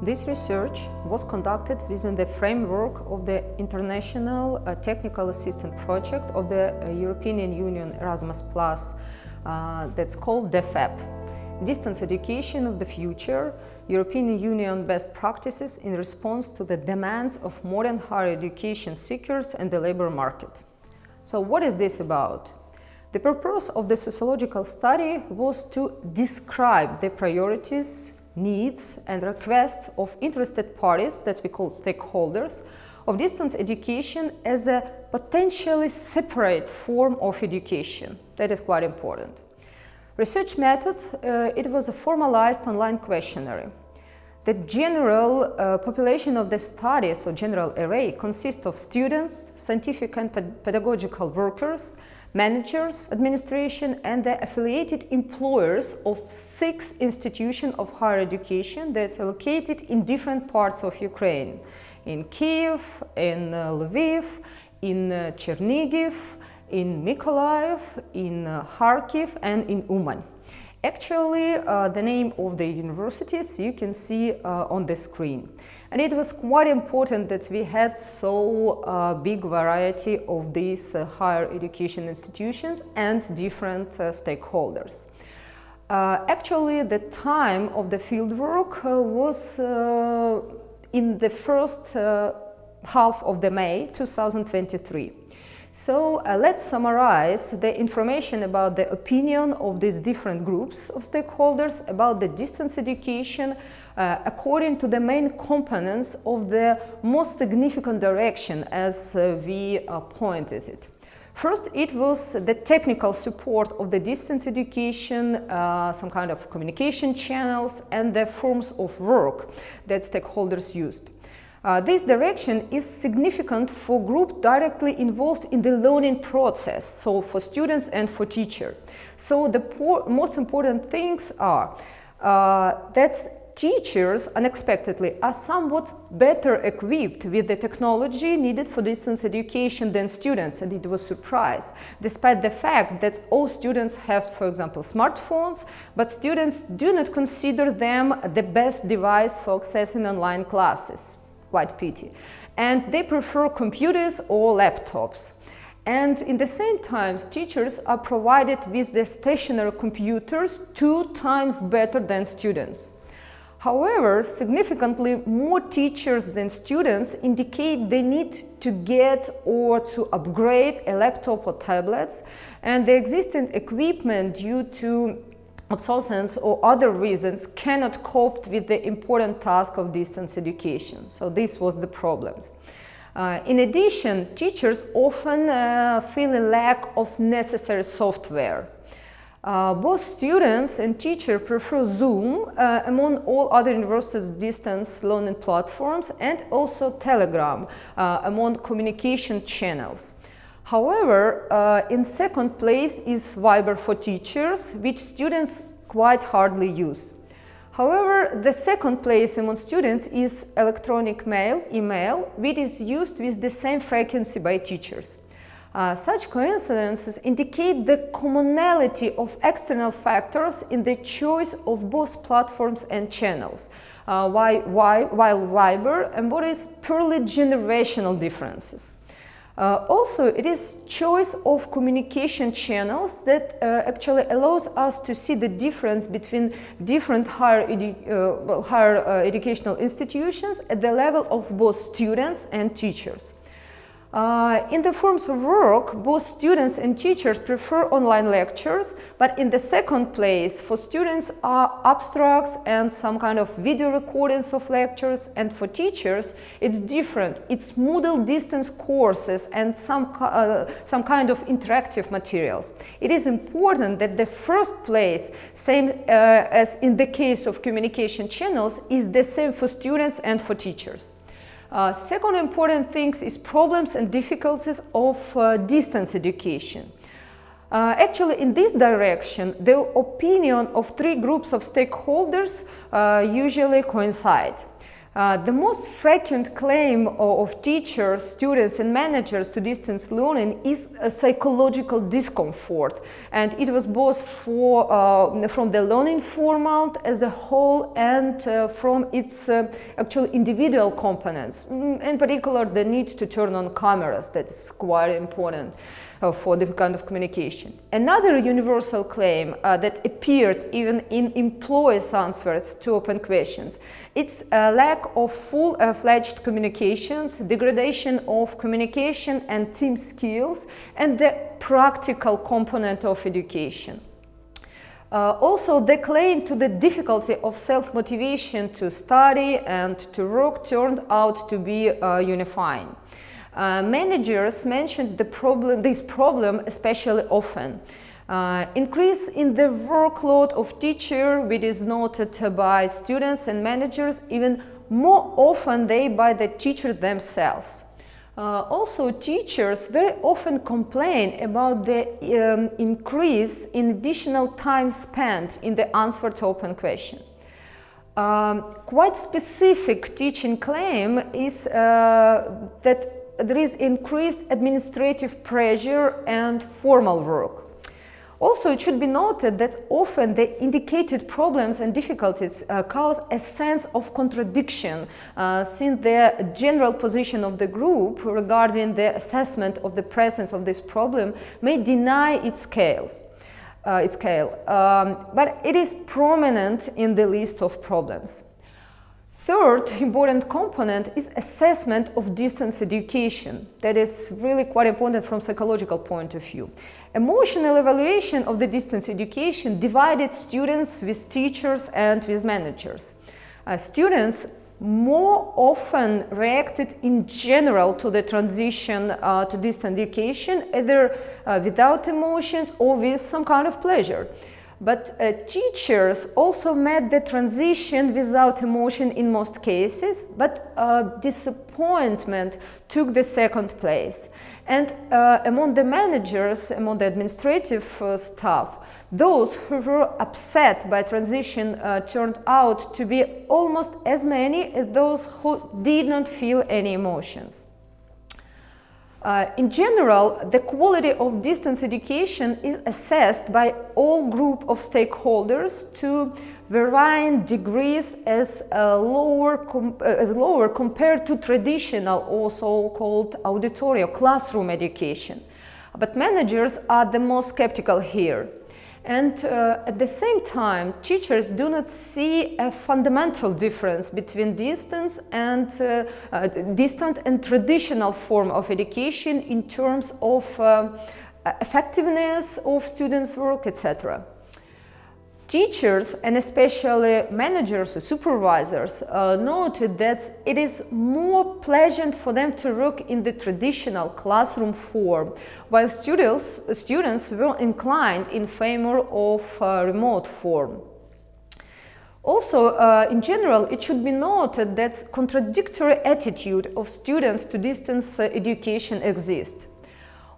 This research was conducted within the framework of the International Technical Assistance Project of the European Union Erasmus+, that's called DEFEP, Distance Education of the Future, European Union Best Practices in Response to the Demands of Modern Higher Education Seekers and the Labor Market. So what is this about? The purpose of the sociological study was to describe the priorities, needs and requests of interested parties, that we call stakeholders, of distance education as a potentially separate form of education. That is quite important. Research method, it was a formalized online questionnaire. The general population of the study, so general array, consists of students, scientific and pedagogical workers, managers, administration, and the affiliated employers of 6 institutions of higher education that's located in different parts of Ukraine. In Kiev, in Lviv, in Chernigiv, in Mykolaiv, in Kharkiv, and in Uman. Actually, the name of the universities you can see on the screen. And it was quite important that we had so big variety of these higher education institutions and different stakeholders. Actually, the time of the fieldwork was in the first half of May 2023. So let's summarize the information about the opinion of these different groups of stakeholders about the distance education according to the main components of the most significant direction as we pointed it. First, it was the technical support of the distance education, some kind of communication channels and the forms of work that stakeholders used. This direction is significant for groups directly involved in the learning process, so for students and for teachers. So the most important things are that teachers unexpectedly are somewhat better equipped with the technology needed for distance education than students, and it was a surprise, despite the fact that all students have, for example, smartphones, but students do not consider them the best device for accessing online classes. Quite pity. And they prefer computers or laptops. And in the same time, teachers are provided with the stationary computers 2 times better than students. However, significantly more teachers than students indicate they need to get or to upgrade a laptop or tablets, and the existing equipment due to obsolescence or other reasons cannot cope with the important task of distance education. So this was the problems. In addition, teachers often feel a lack of necessary software. Both students and teachers prefer Zoom among all other universities' distance learning platforms, and also Telegram among communication channels. However, in second place is Viber for teachers, which students quite hardly use. However, the second place among students is electronic mail, email, which is used with the same frequency by teachers. Such coincidences indicate the commonality of external factors in the choice of both platforms and channels, while Viber embodies purely generational differences. Also, it is choice of communication channels that actually allows us to see the difference between different higher educational institutions at the level of both students and teachers. In the forms of work, both students and teachers prefer online lectures, but in the second place, for students are abstracts and some kind of video recordings of lectures, and for teachers, it's different. It's Moodle distance courses and some kind of interactive materials. It is important that the first place, same as in the case of communication channels, is the same for students and for teachers. Second important thing is problems and difficulties of distance education. Actually, in this direction, the opinion of 3 groups of stakeholders usually coincide. The most frequent claim of teachers, students and managers to distance learning is a psychological discomfort, and it was both from the learning format as a whole and from its actual individual components, in particular the need to turn on cameras. That's quite important for the kind of communication. Another universal claim that appeared even in employees' answers to open questions, it's a lack of full-fledged communications, degradation of communication and team skills, and the practical component of education. Also, the claim to the difficulty of self-motivation to study and to work turned out to be unifying. Managers mentioned this problem especially often. Increase in the workload of teacher, which is noted by students and managers even more often than by the teacher themselves. Also, teachers very often complain about the increase in additional time spent in the answer to open question. Quite specific teaching claim is that there is increased administrative pressure and formal work. Also, it should be noted that often the indicated problems and difficulties cause a sense of contradiction, since the general position of the group regarding the assessment of the presence of this problem may deny its scale. But it is prominent in the list of problems. Third important component is assessment of distance education. That is really quite important from psychological point of view. Emotional evaluation of the distance education divided students with teachers and with managers. Students more often reacted in general to the transition to distance education, either without emotions or with some kind of pleasure. But teachers also met the transition without emotion in most cases, but disappointment took the second place. And among the managers, among the administrative staff, those who were upset by transition turned out to be almost as many as those who did not feel any emotions. In general, the quality of distance education is assessed by all group of stakeholders to varying degrees as lower compared to traditional or so-called auditory or classroom education. But managers are the most skeptical here. And at the same time, teachers do not see a fundamental difference between distant and traditional form of education in terms of effectiveness of students' work, etc. Teachers, and especially managers or supervisors, noted that it is more pleasant for them to work in the traditional classroom form, while students were inclined in favor of remote form. Also, in general, it should be noted that contradictory attitude of students to distance education exists.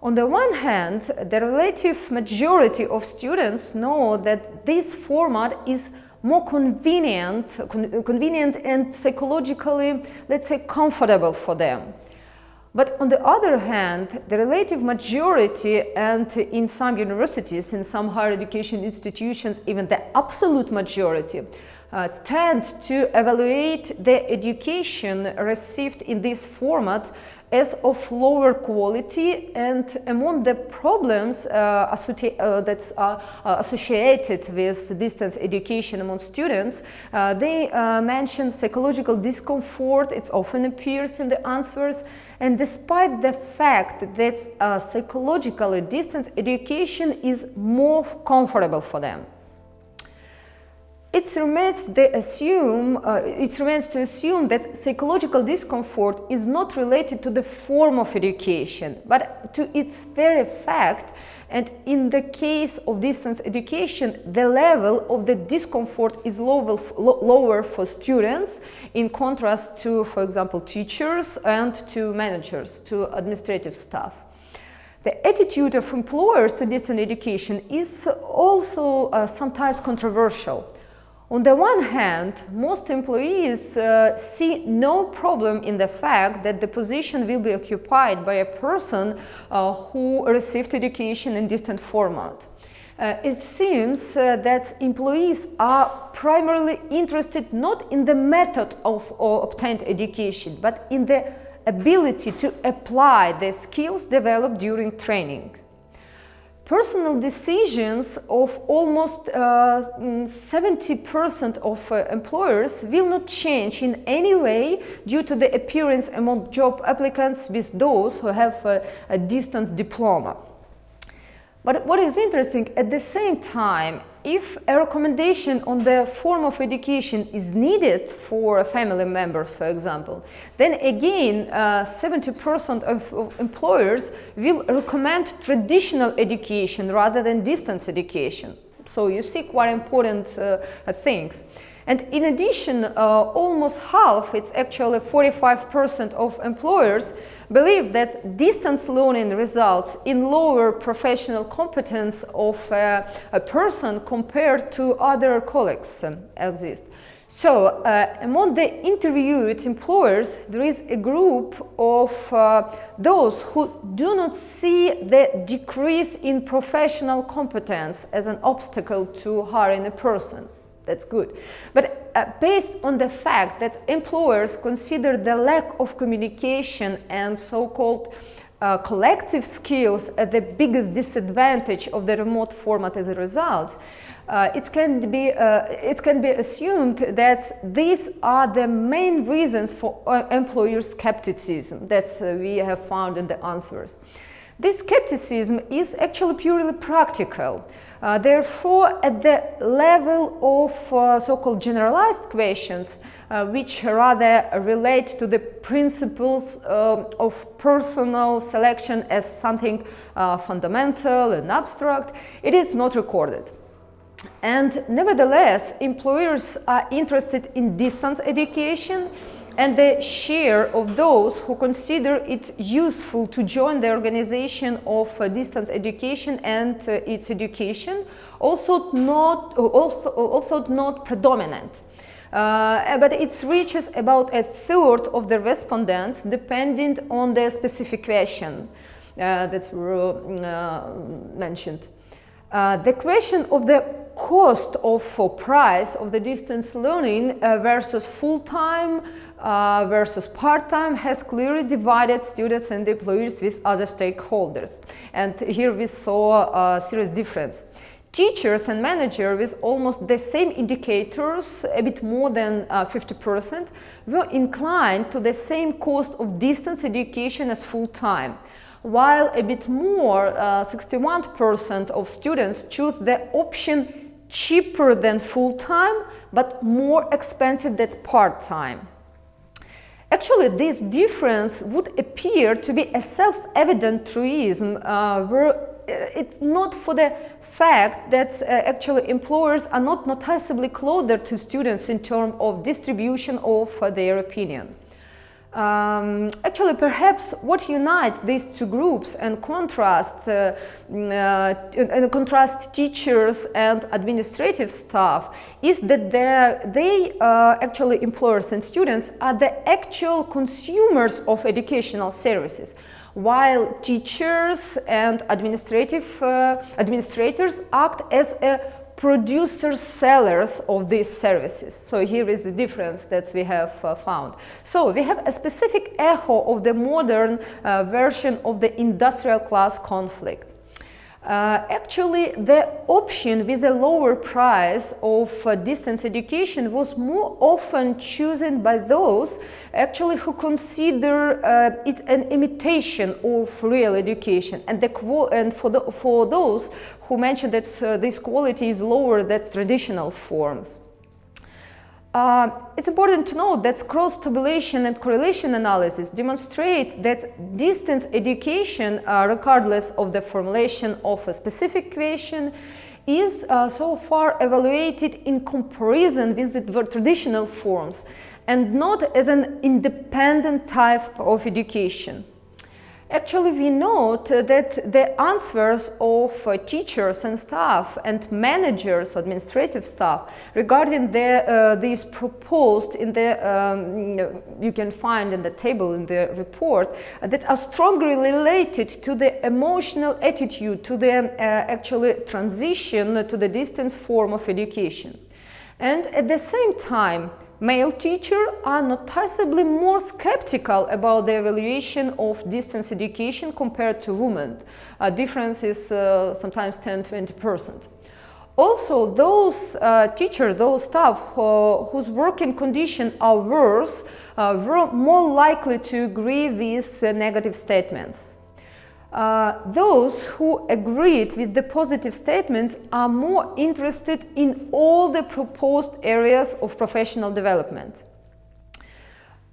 On the one hand, the relative majority of students know that this format is more convenient and psychologically, let's say, comfortable for them. But on the other hand, the relative majority, and in some universities, in some higher education institutions, even the absolute majority, tend to evaluate the education received in this format as of lower quality, and among the problems that are associated with distance education among students, they mention psychological discomfort. It often appears in the answers, and despite the fact that psychologically distance education is more comfortable for them. It remains to assume that psychological discomfort is not related to the form of education, but to its very fact, and in the case of distance education, the level of the discomfort is lower for students in contrast to, for example, teachers and to managers, to administrative staff. The attitude of employers to distance education is also sometimes controversial. On the one hand, most employees see no problem in the fact that the position will be occupied by a person who received education in distant format. It seems that employees are primarily interested not in the method of obtained education, but in the ability to apply the skills developed during training. Personal decisions of almost 70% of employers will not change in any way due to the appearance among job applicants with those who have a distance diploma. But what is interesting, at the same time, if a recommendation on the form of education is needed for family members, for example, then again 70% of employers will recommend traditional education rather than distance education. So you see quite important things. And in addition, almost half, it's actually 45% of employers believe that distance learning results in lower professional competence of a person compared to other colleagues exist. So among the interviewed employers, there is a group of those who do not see the decrease in professional competence as an obstacle to hiring a person. That's good. But based on the fact that employers consider the lack of communication and so-called collective skills as the biggest disadvantage of the remote format as a result, it can be assumed that these are the main reasons for employer skepticism that we have found in the answers. This skepticism is actually purely practical. Therefore, at the level of so-called generalized questions, which rather relate to the principles of personal selection as something fundamental and abstract, it is not recorded. And nevertheless, employers are interested in distance education, and the share of those who consider it useful to join the organization of distance education and its education also not predominant. But it reaches about a third of the respondents, depending on the specific question that were mentioned. The question of the cost of price of the distance learning versus full-time versus part-time has clearly divided students and employers with other stakeholders. And here we saw a serious difference. Teachers and managers with almost the same indicators, a bit more than 50%, were inclined to the same cost of distance education as full-time, while a bit more, 61% of students choose the option cheaper than full-time, but more expensive than part-time. Actually, this difference would appear to be a self-evident truism, were it not for the fact that actually employers are not noticeably closer to students in terms of distribution of their opinion. Actually, perhaps what unites these two groups and contrast teachers and administrative staff is that actually employers and students are the actual consumers of educational services, while teachers and administrators act as producers, sellers of these services. So here is the difference that we have found. So we have a specific echo of the modern version of the industrial class conflict. Actually, the option with a lower price of distance education was more often chosen by those actually who consider it an imitation of real education, and for those who mentioned that this quality is lower than traditional forms. It's important to note that cross-tabulation and correlation analysis demonstrate that distance education, regardless of the formulation of a specific question, is so far evaluated in comparison with the traditional forms and not as an independent type of education. Actually, we note that the answers of teachers and staff and managers, administrative staff, regarding these proposed in the you can find in the table in the report, that are strongly related to the emotional attitude, to the actually transition to the distance form of education. And at the same time, male teachers are noticeably more skeptical about the evaluation of distance education compared to women. Difference is sometimes 10–20%. Also, those teachers, those staff whose working conditions are worse, were more likely to agree with negative statements. Those who agreed with the positive statements are more interested in all the proposed areas of professional development.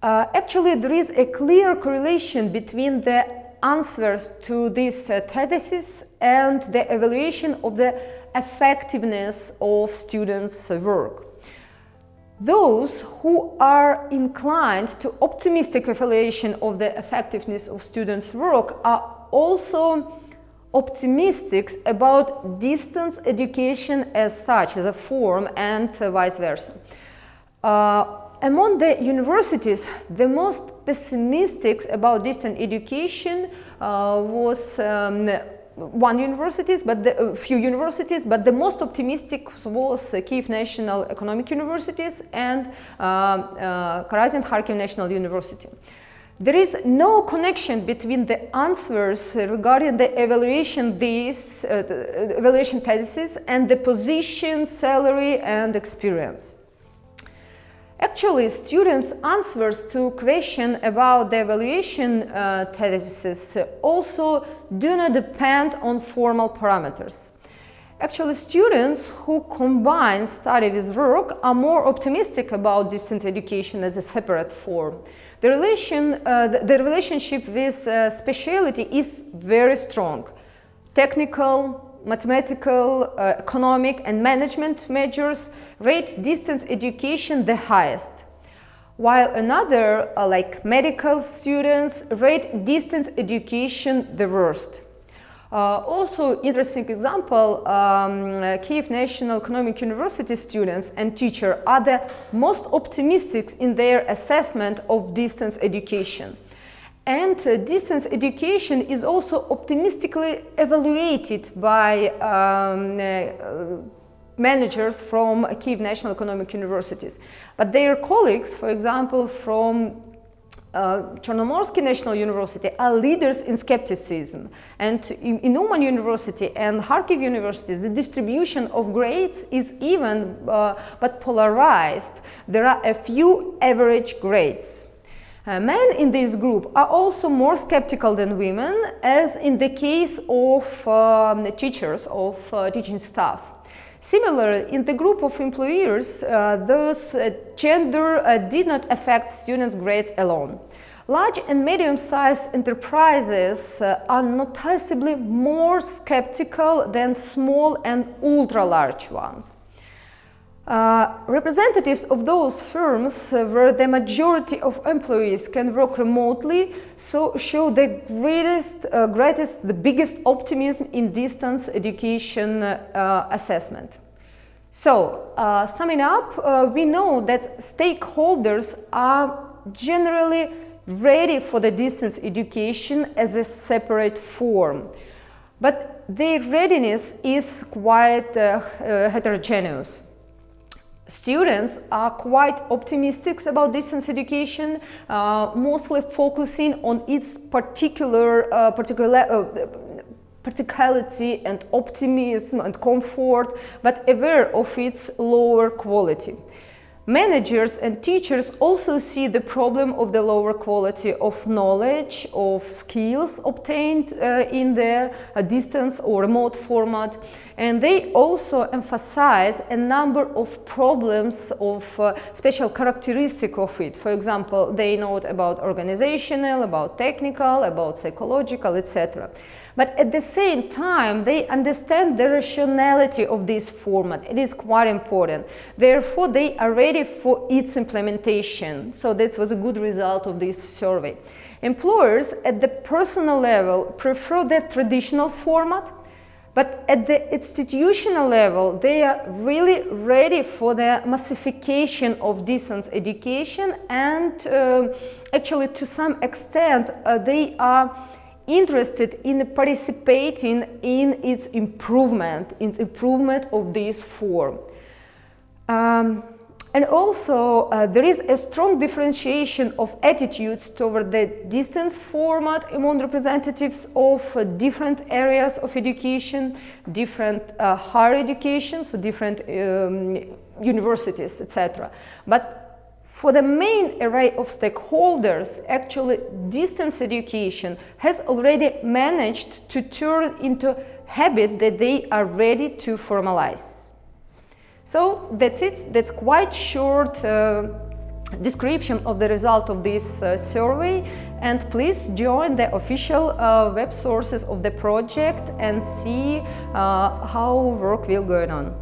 Actually, there is a clear correlation between the answers to this thesis and the evaluation of the effectiveness of students' work. Those who are inclined to optimistic evaluation of the effectiveness of students' work are also optimistic about distance education as such, as a form, and vice versa. Among the universities, the most pessimistic about distance education was few universities, but the most optimistic was Kyiv National Economic Universities and Karazin Kharkiv National University. There is no connection between the answers regarding the evaluation thesis and the position, salary, and experience. Actually, students' answers to questions about the evaluation thesis also do not depend on formal parameters. Actually, students who combine study with work are more optimistic about distance education as a separate form. The relationship with specialty is very strong. Technical, mathematical, economic, and management majors rate distance education the highest, while another, like medical students, rate distance education the worst. Also, interesting example, Kyiv National Economic University students and teachers are the most optimistic in their assessment of distance education. And distance education is also optimistically evaluated by managers from Kyiv National Economic Universities. But their colleagues, for example, from Chernomorsky National University, are leaders in skepticism. And in Uman University and Kharkiv University, the distribution of grades is even but polarized. There are a few average grades. Men in this group are also more skeptical than women, as in the case of teachers, of teaching staff. Similarly, in the group of employers, those gender did not affect students' grades alone. Large and medium-sized enterprises are noticeably more skeptical than small and ultra-large ones. Representatives of those firms where the majority of employees can work remotely show the the biggest optimism in distance education assessment. So, summing up, we know that stakeholders are generally ready for the distance education as a separate form, but their readiness is quite heterogeneous. Students are quite optimistic about distance education, mostly focusing on its practicality and optimism and comfort, but aware of its lower quality. Managers and teachers also see the problem of the lower quality of knowledge, of skills obtained in the distance or remote format, and they also emphasize a number of problems of special characteristic of it. For example, they note about organizational, about technical, about psychological, etc. But at the same time, they understand the rationality of this format. It is quite important. Therefore, they are ready for its implementation. So that was a good result of this survey. Employers at the personal level prefer the traditional format, but at the institutional level, they are really ready for the massification of distance education, and actually to some extent they are interested in participating in its improvement of this form. And also there is a strong differentiation of attitudes toward the distance format among representatives of different areas of education, different higher education, so different universities, etc. But for the main array of stakeholders, actually distance education has already managed to turn into habit that they are ready to formalize. So that's it. That's quite short description of the result of this survey, and please join the official web sources of the project and see how work will go on.